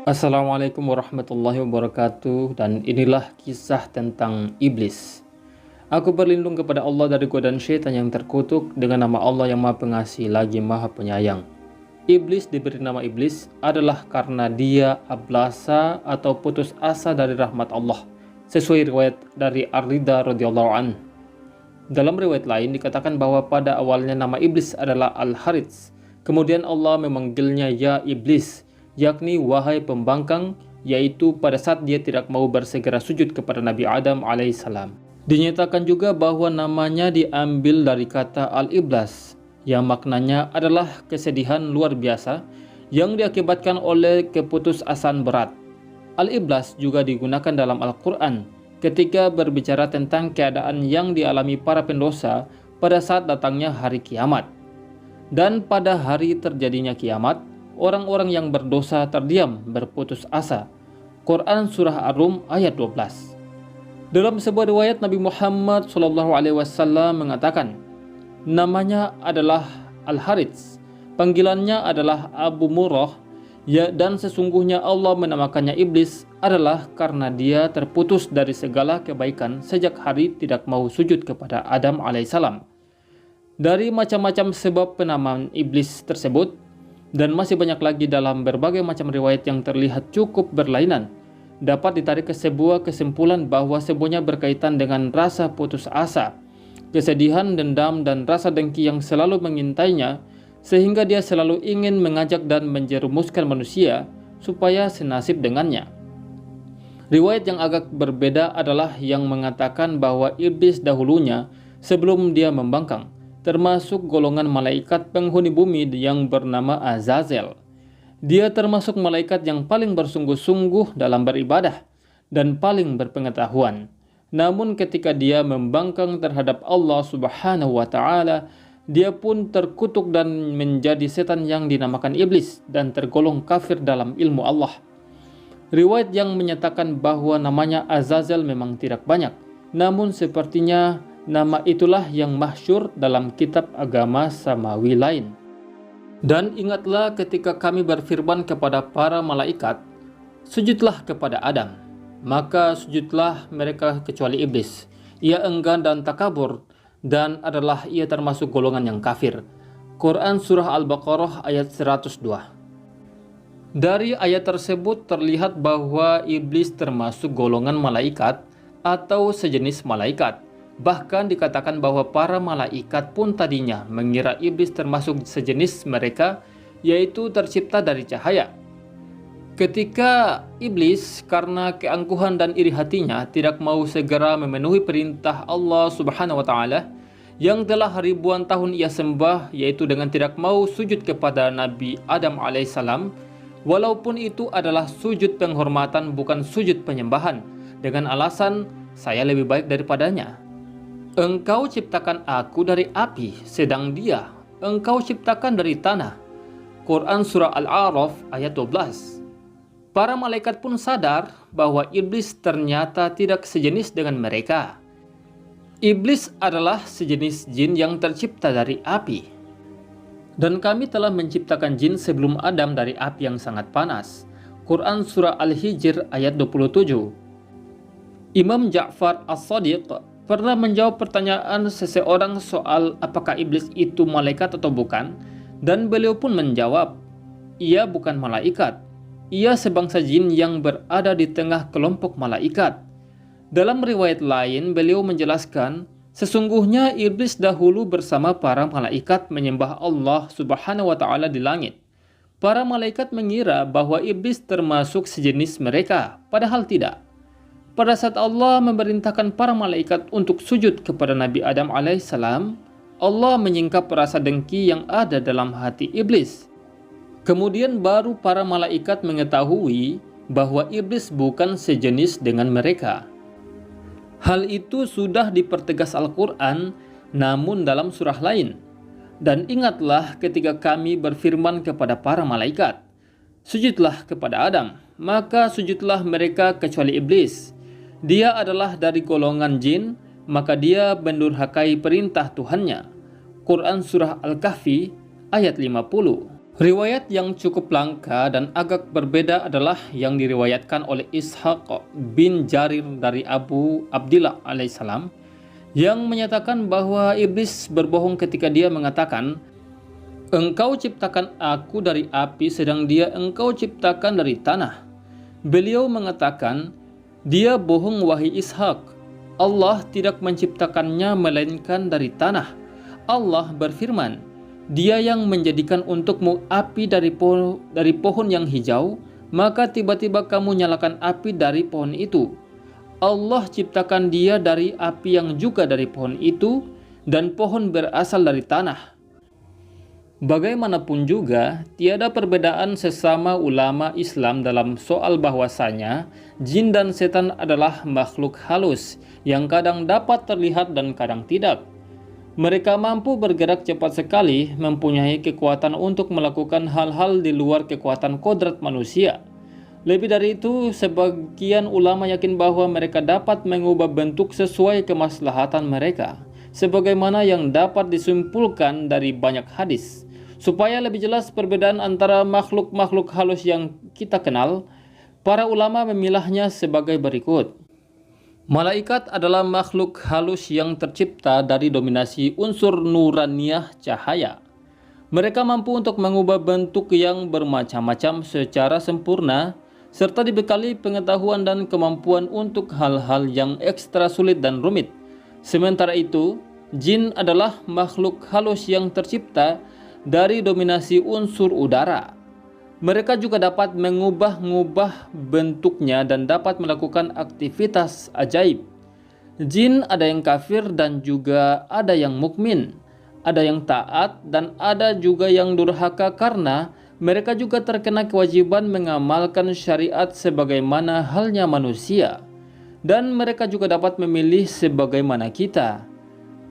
Assalamualaikum warahmatullahi wabarakatuh. Dan inilah kisah tentang iblis. Aku berlindung kepada Allah dari godaan syaitan yang terkutuk dengan nama Allah yang Maha Pengasih lagi Maha Penyayang. Iblis diberi nama iblis adalah karena dia ablasa atau putus asa dari rahmat Allah, sesuai riwayat dari Ar-Ridha radhiyallahu an. Dalam riwayat lain dikatakan bahwa pada awalnya nama iblis adalah Al-Harits. Kemudian Allah memanggilnya ya iblis, yakni wahai pembangkang, yaitu pada saat dia tidak mau bersegera sujud kepada Nabi Adam alaihissalam. Dinyatakan juga bahwa namanya diambil dari kata al-iblas, yang maknanya adalah kesedihan luar biasa yang diakibatkan oleh keputusasaan berat. Al-iblas juga digunakan dalam Al-Quran ketika berbicara tentang keadaan yang dialami para pendosa pada saat datangnya hari kiamat. Dan pada hari terjadinya kiamat, orang-orang yang berdosa terdiam berputus asa. Quran Surah Ar-Rum ayat 12. Dalam sebuah riwayat Nabi Muhammad SAW mengatakan, namanya adalah Al-Harits, panggilannya adalah Abu Murrah, ya, dan sesungguhnya Allah menamakannya iblis adalah karena dia terputus dari segala kebaikan sejak hari tidak mau sujud kepada Adam alaihissalam. Dari macam-macam sebab penamaan iblis tersebut, dan masih banyak lagi dalam berbagai macam riwayat yang terlihat cukup berlainan, dapat ditarik ke sebuah kesimpulan bahwa semuanya berkaitan dengan rasa putus asa, kesedihan, dendam, dan rasa dengki yang selalu mengintainya, sehingga dia selalu ingin mengajak dan menjerumuskan manusia supaya senasib dengannya. Riwayat yang agak berbeda adalah yang mengatakan bahwa iblis dahulunya sebelum dia membangkang termasuk golongan malaikat penghuni bumi yang bernama Azazel. Dia termasuk malaikat yang paling bersungguh-sungguh dalam beribadah dan paling berpengetahuan. Namun ketika dia membangkang terhadap Allah Subhanahu wa Ta'ala, dia pun terkutuk dan menjadi setan yang dinamakan iblis dan tergolong kafir dalam ilmu Allah. Riwayat yang menyatakan bahwa namanya Azazel memang tidak banyak, namun sepertinya nama itulah yang masyhur dalam kitab agama samawi lain. Dan ingatlah ketika kami berfirman kepada para malaikat, sujudlah kepada Adam. Maka sujudlah mereka kecuali iblis. Ia enggan dan takabur, dan adalah ia termasuk golongan yang kafir. Quran Surah Al-Baqarah ayat 102. Dari ayat tersebut terlihat bahwa iblis termasuk golongan malaikat atau sejenis malaikat. Bahkan dikatakan bahwa para malaikat pun tadinya mengira iblis termasuk sejenis mereka, yaitu tercipta dari cahaya. Ketika iblis karena keangkuhan dan iri hatinya tidak mau segera memenuhi perintah Allah Subhanahu wa Ta'ala yang telah ribuan tahun ia sembah, yaitu dengan tidak mau sujud kepada Nabi Adam alaihissalam, walaupun itu adalah sujud penghormatan bukan sujud penyembahan, dengan alasan saya lebih baik daripadanya. Engkau ciptakan aku dari api, sedang dia engkau ciptakan dari tanah. Quran Surah Al-A'raf ayat 12. Para malaikat pun sadar bahwa iblis ternyata tidak sejenis dengan mereka. Iblis adalah sejenis jin yang tercipta dari api. Dan kami telah menciptakan jin sebelum Adam dari api yang sangat panas. Quran Surah Al-Hijr ayat 27. Imam Ja'far As-Shadiq pernah menjawab pertanyaan seseorang soal apakah iblis itu malaikat atau bukan, dan beliau pun menjawab, ia bukan malaikat, ia sebangsa jin yang berada di tengah kelompok malaikat. Dalam riwayat lain beliau menjelaskan, sesungguhnya iblis dahulu bersama para malaikat menyembah Allah Subhanahu wa Ta'ala di langit. Para malaikat mengira bahwa iblis termasuk sejenis mereka, padahal tidak. Pada saat Allah memerintahkan para malaikat untuk sujud kepada Nabi Adam alaihissalam, Allah menyingkap rasa dengki yang ada dalam hati iblis. Kemudian baru para malaikat mengetahui bahwa iblis bukan sejenis dengan mereka. Hal itu sudah dipertegas Al-Quran, namun dalam surah lain. Dan ingatlah ketika kami berfirman kepada para malaikat, sujudlah kepada Adam, maka sujudlah mereka kecuali iblis. Dia adalah dari golongan jin, maka dia mendurhakai perintah Tuhannya. Quran Surah Al-Kahfi ayat 50. Riwayat yang cukup langka dan agak berbeda adalah yang diriwayatkan oleh Ishaq bin Jarir dari Abu Abdillah alaihissalam, yang menyatakan bahwa iblis berbohong ketika dia mengatakan, "Engkau ciptakan aku dari api sedang dia engkau ciptakan dari tanah." Beliau mengatakan, "Dia bohong wahai Ishaq. Allah tidak menciptakannya melainkan dari tanah. Allah berfirman, Dia yang menjadikan untukmu api dari pohon yang hijau, maka tiba-tiba kamu nyalakan api dari pohon itu. Allah ciptakan dia dari api yang juga dari pohon itu, dan pohon berasal dari tanah." Bagaimanapun juga, tiada perbedaan sesama ulama Islam dalam soal bahwasanya jin dan setan adalah makhluk halus yang kadang dapat terlihat dan kadang tidak. Mereka mampu bergerak cepat sekali, mempunyai kekuatan untuk melakukan hal-hal di luar kekuatan kodrat manusia. Lebih dari itu, sebagian ulama yakin bahwa mereka dapat mengubah bentuk sesuai kemaslahatan mereka, sebagaimana yang dapat disimpulkan dari banyak hadis. Supaya lebih jelas perbedaan antara makhluk-makhluk halus yang kita kenal, para ulama memilahnya sebagai berikut. Malaikat adalah makhluk halus yang tercipta dari dominasi unsur nuraniyah cahaya. Mereka mampu untuk mengubah bentuk yang bermacam-macam secara sempurna, serta dibekali pengetahuan dan kemampuan untuk hal-hal yang ekstra sulit dan rumit. Sementara itu, jin adalah makhluk halus yang tercipta dari dominasi unsur udara. Mereka juga dapat mengubah-ngubah bentuknya dan dapat melakukan aktivitas ajaib. Jin ada yang kafir dan juga ada yang mukmin, ada yang taat dan ada juga yang durhaka karena mereka juga terkena kewajiban mengamalkan syariat sebagaimana halnya manusia. Dan mereka juga dapat memilih sebagaimana kita.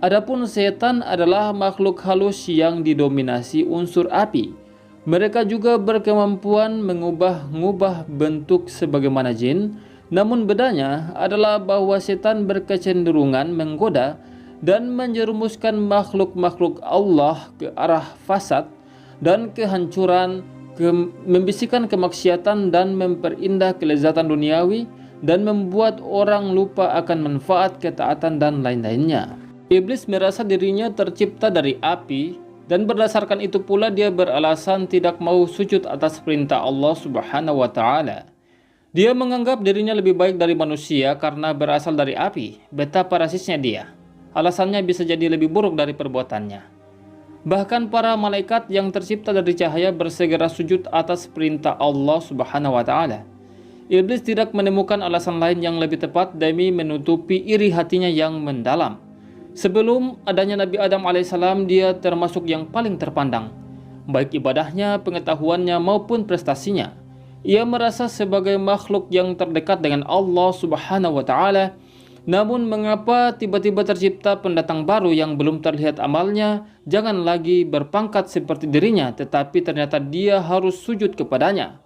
Adapun setan adalah makhluk halus yang didominasi unsur api. Mereka juga berkemampuan mengubah-ngubah bentuk sebagaimana jin, namun bedanya adalah bahwa setan berkecenderungan menggoda dan menjerumuskan makhluk-makhluk Allah ke arah fasad dan kehancuran, membisikkan kemaksiatan dan memperindah kelezatan duniawi, dan membuat orang lupa akan manfaat ketaatan dan lain-lainnya. Iblis merasa dirinya tercipta dari api, dan berdasarkan itu pula dia beralasan tidak mau sujud atas perintah Allah Subhanahu wa Ta'ala. Dia menganggap dirinya lebih baik dari manusia karena berasal dari api. Betapa rasisnya dia. Alasannya bisa jadi lebih buruk dari perbuatannya. Bahkan para malaikat yang tercipta dari cahaya bersegera sujud atas perintah Allah Subhanahu wa Ta'ala. Iblis tidak menemukan alasan lain yang lebih tepat demi menutupi iri hatinya yang mendalam. Sebelum adanya Nabi Adam alaihissalam, dia termasuk yang paling terpandang, baik ibadahnya, pengetahuannya maupun prestasinya. Ia merasa sebagai makhluk yang terdekat dengan Allah Subhanahu wa Ta'ala. Namun mengapa tiba-tiba tercipta pendatang baru yang belum terlihat amalnya, jangan lagi berpangkat seperti dirinya, tetapi ternyata dia harus sujud kepadanya?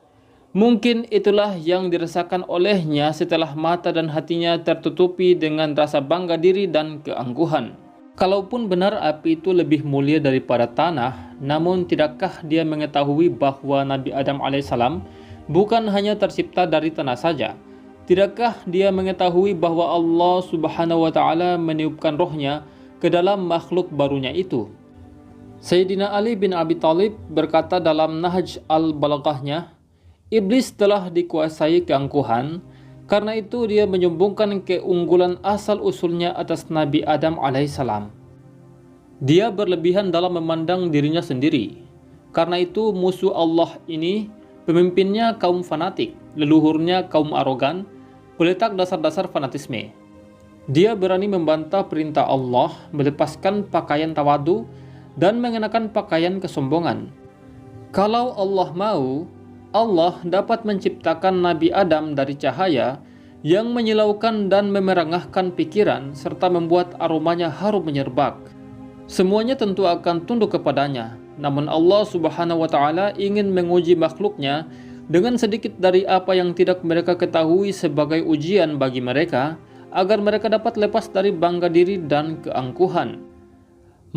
Mungkin itulah yang dirasakan olehnya setelah mata dan hatinya tertutupi dengan rasa bangga diri dan keangkuhan. Kalaupun benar api itu lebih mulia daripada tanah, namun tidakkah dia mengetahui bahwa Nabi Adam alaihissalam bukan hanya tercipta dari tanah saja? Tidakkah dia mengetahui bahwa Allah Subhanahu wa Ta'ala meniupkan rohnya ke dalam makhluk barunya itu? Sayyidina Ali bin Abi Thalib berkata dalam Nahj al-Balaghahnya, Iblis telah dikuasai keangkuhan, karena itu dia menyombongkan keunggulan asal-usulnya atas Nabi Adam alaihissalam. Dia berlebihan dalam memandang dirinya sendiri. Karena itu musuh Allah ini, pemimpinnya kaum fanatik, leluhurnya kaum arogan, peletak dasar-dasar fanatisme. Dia berani membantah perintah Allah, melepaskan pakaian tawadu, dan mengenakan pakaian kesombongan. Kalau Allah mau, Allah dapat menciptakan Nabi Adam dari cahaya yang menyilaukan dan memerangahkan pikiran serta membuat aromanya harum menyerbak. Semuanya tentu akan tunduk kepadanya. Namun Allah Subhanahu wa Ta'ala ingin menguji makhluknya dengan sedikit dari apa yang tidak mereka ketahui sebagai ujian bagi mereka, agar mereka dapat lepas dari bangga diri dan keangkuhan.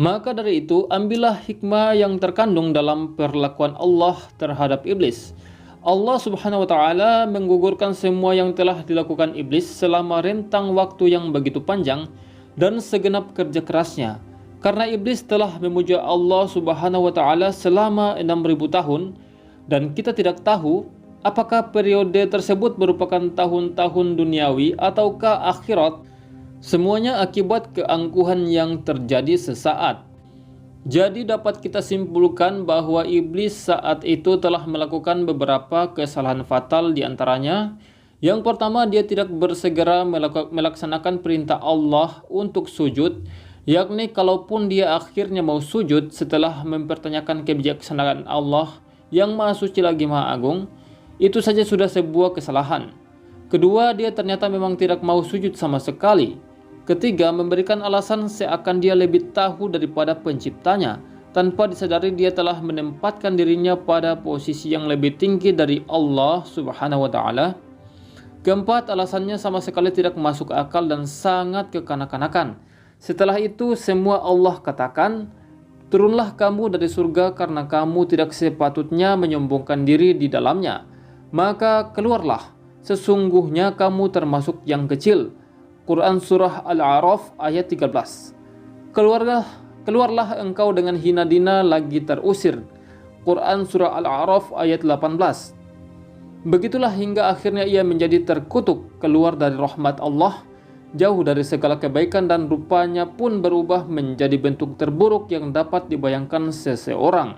Maka dari itu, ambillah hikmah yang terkandung dalam perlakuan Allah terhadap iblis. Allah Subhanahu wa taala menggugurkan semua yang telah dilakukan iblis selama rentang waktu yang begitu panjang dan segenap kerja kerasnya. Karena iblis telah memuja Allah Subhanahu wa taala selama 6.000 tahun dan kita tidak tahu apakah periode tersebut merupakan tahun-tahun duniawi ataukah akhirat. Semuanya akibat keangkuhan yang terjadi sesaat. Jadi dapat kita simpulkan bahwa iblis saat itu telah melakukan beberapa kesalahan fatal di antaranya. Yang pertama, dia tidak bersegera melaksanakan perintah Allah untuk sujud, yakni kalaupun dia akhirnya mau sujud setelah mempertanyakan kebijaksanaan Allah yang Maha Suci lagi Maha Agung, itu saja sudah sebuah kesalahan. Kedua, dia ternyata memang tidak mau sujud sama sekali. Ketiga, memberikan alasan seakan dia lebih tahu daripada penciptanya, tanpa disadari dia telah menempatkan dirinya pada posisi yang lebih tinggi dari Allah Subhanahu wa taala. Keempat, alasannya sama sekali tidak masuk akal dan sangat kekanak-kanakan. Setelah itu semua Allah katakan, "Turunlah kamu dari surga karena kamu tidak sepatutnya menyombongkan diri di dalamnya. Maka keluarlah, sesungguhnya kamu termasuk yang kecil." Quran Surah Al-A'raf ayat 13. Keluarlah engkau dengan hina dina lagi terusir. Quran Surah Al-A'raf ayat 18. Begitulah hingga akhirnya ia menjadi terkutuk, keluar dari rahmat Allah, jauh dari segala kebaikan dan rupanya pun berubah menjadi bentuk terburuk yang dapat dibayangkan seseorang.